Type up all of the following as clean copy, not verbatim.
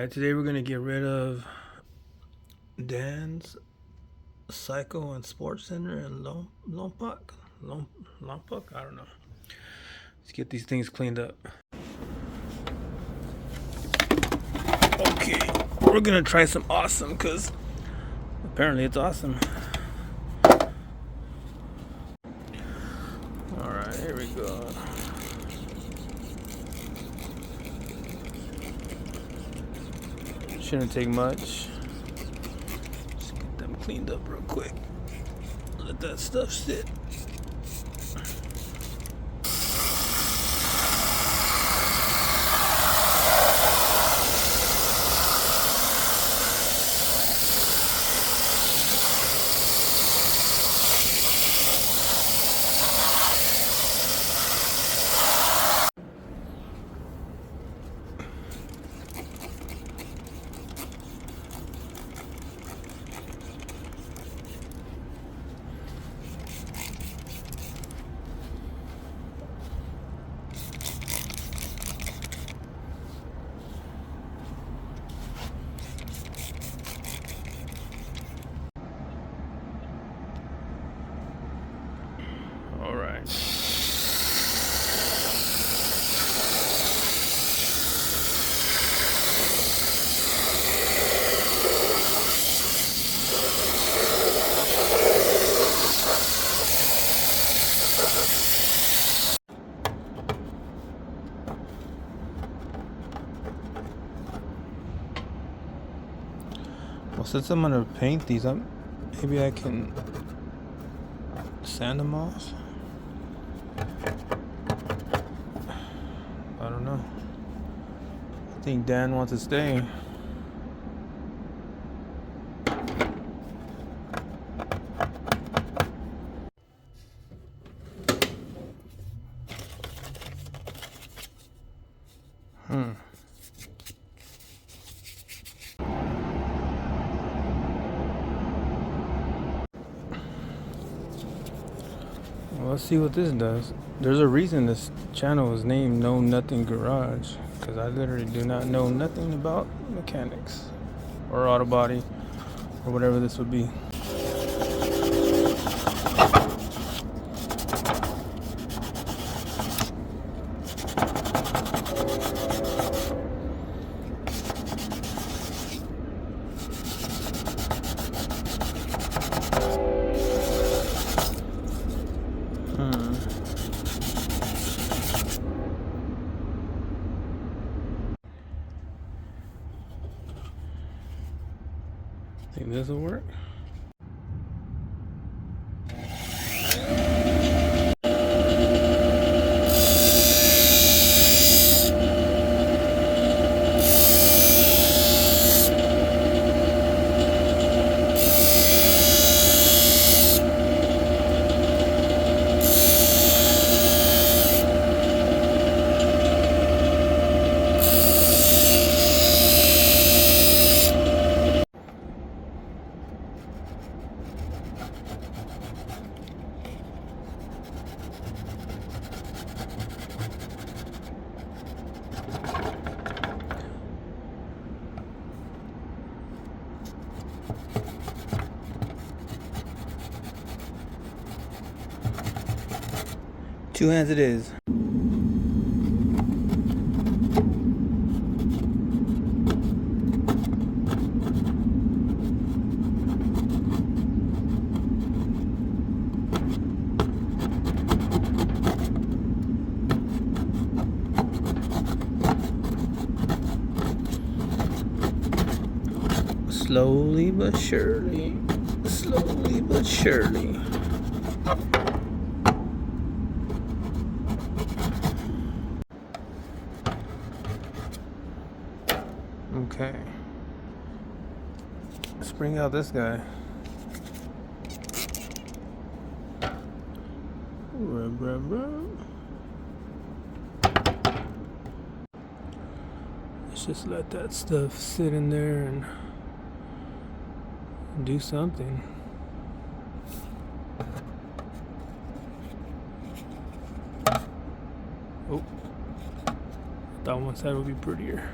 Alright, today we're going to get rid of Dan's Cycle and Sports Center in Lompoc? I don't know. Let's get these things cleaned up. Okay, we're going to try some awesome because apparently it's awesome. Alright, here we go. Shouldn't take much. Just get them cleaned up real quick. Let that stuff sit. All right. Well, since I'm gonna paint these, maybe I can sand them off. I don't know. I think Dan wants to stay. Well, let's see what this does. There's a reason this channel is named Know Nothing Garage, because I literally do not know nothing about mechanics or auto body or whatever this would be. Think this will work? Two hands it is. Slowly but surely. Slowly but surely. Okay. Let's bring out this guy. Rub, rub, rub. Let's just let that stuff sit in there and do something. Oh, thought one side would be prettier.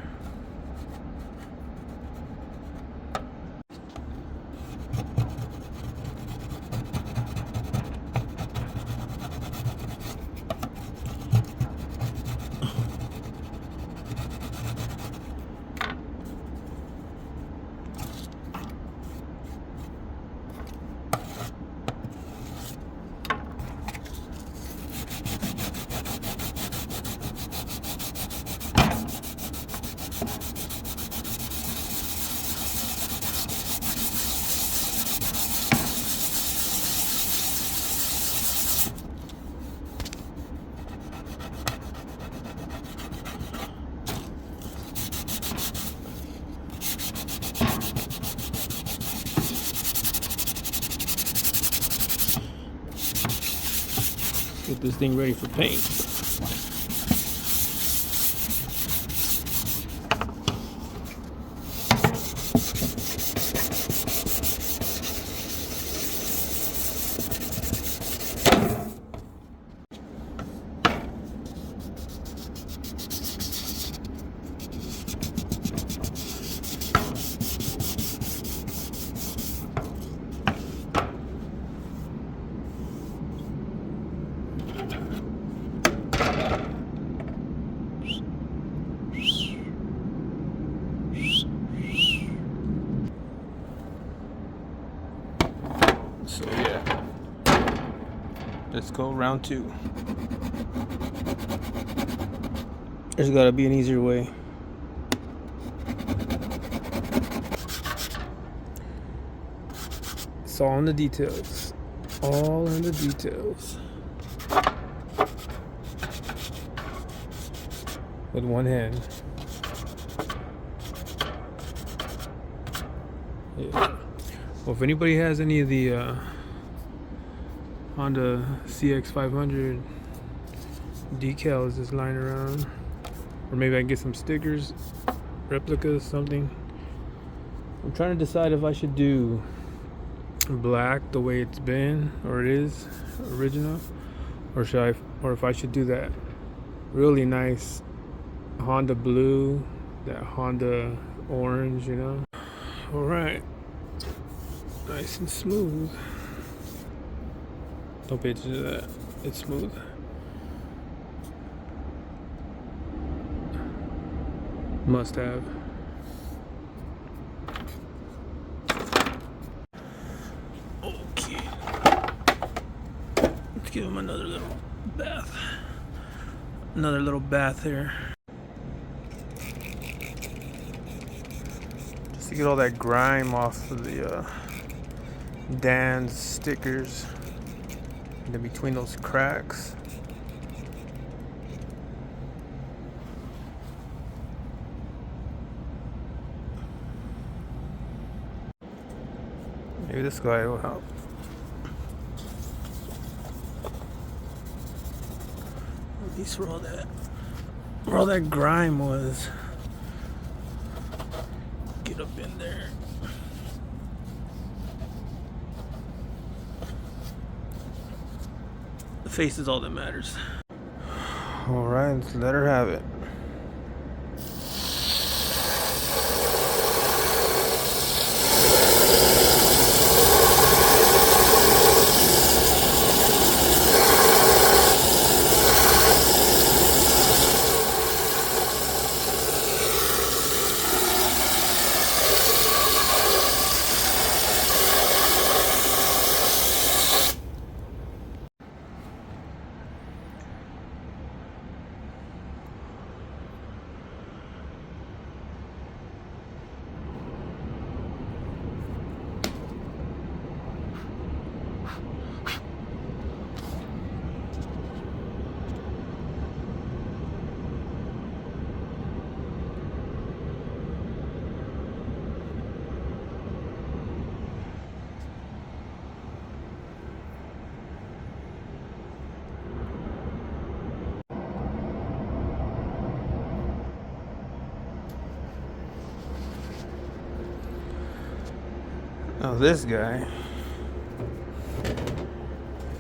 Get this thing ready for paint. So yeah, let's go round 2. There's gotta be an easier way. It's all in the details. All in the details. With one hand. Yeah. Well, if anybody has any of the Honda cx500 decals just lying around, or maybe I can get some stickers, replicas, something. I'm trying to decide if I should do black the way it's been or it is original, or if I should do that really nice Honda blue, that Honda orange, you know. All right, nice and smooth. Don't pay attention to that. It's smooth. Must have. Okay. Let's give him another little bath. Another little bath here. Just to get all that grime off of the Dan's stickers. And then between those cracks. Maybe this guy will help. At least where all that grime was. Get up in there. The face is all that matters. All right, let's let her have it. Now this guy,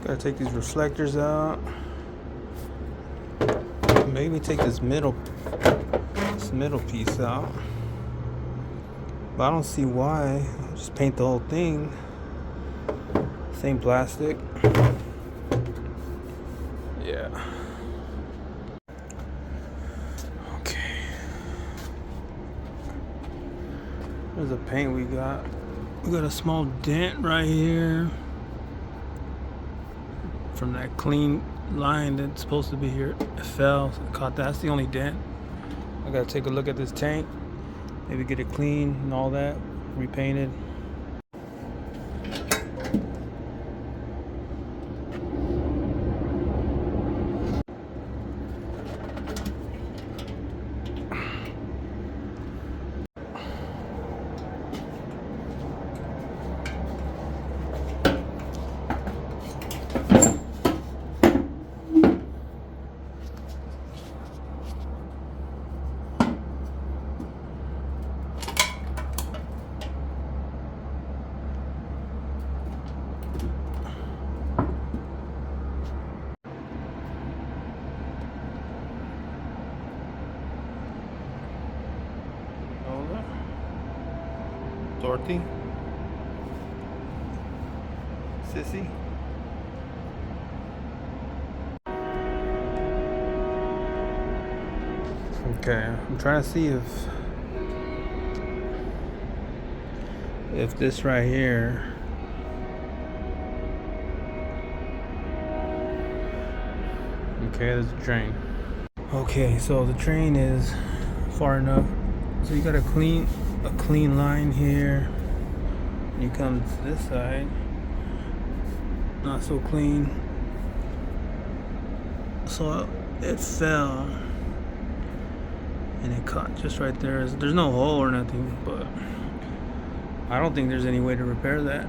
gotta take these reflectors out. Maybe take this middle piece out. But I don't see why. Just paint the whole thing. Same plastic. Yeah. Okay. There's the paint we got. We got a small dent right here from that clean line that's supposed to be here. It fell, so I caught that. That's the only dent. I gotta take a look at this tank, maybe get it clean and all that, repainted. Dorothy? Sissy? Okay, I'm trying to see if this right here. Okay, there's a train. Okay, so the train is far enough. So you got a clean line here. You come to this side, not so clean. So it fell and it caught just right there. There's no hole or nothing, but I don't think there's any way to repair that.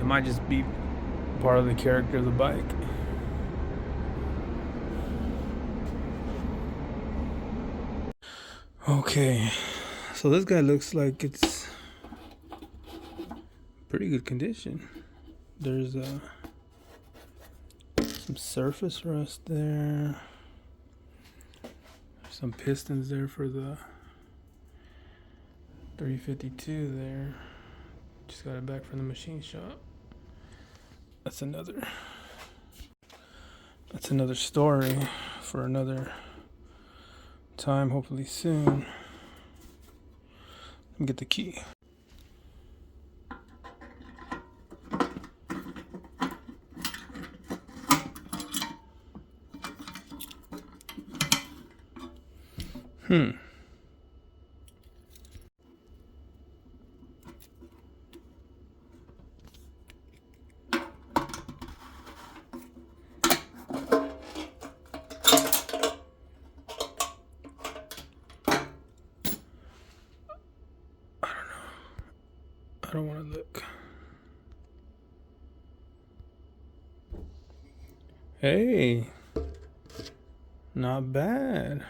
It might just be part of the character of the bike. Okay, so this guy looks like it's pretty good condition. There's some surface rust there. Some pistons there for the 352 there. Just got it back from the machine shop. That's another story for another time, hopefully soon. Let me get the key. I don't want to look. Hey, not bad.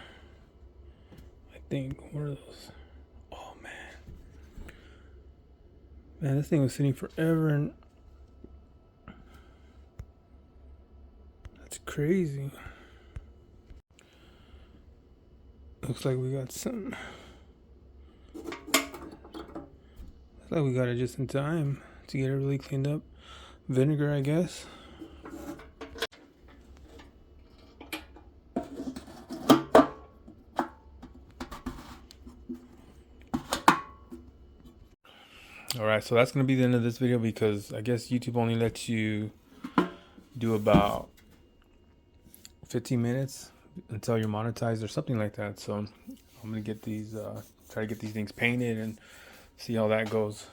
I think, what are those? Oh man, this thing was sitting forever, and that's crazy. Looks like we got some. Like we got it just in time to get it really cleaned up. Vinegar, I guess. Alright, so that's going to be the end of this video, because I guess YouTube only lets you do about 15 minutes until you're monetized or something like that. So I'm going to get these, try to get these things painted and see how that goes.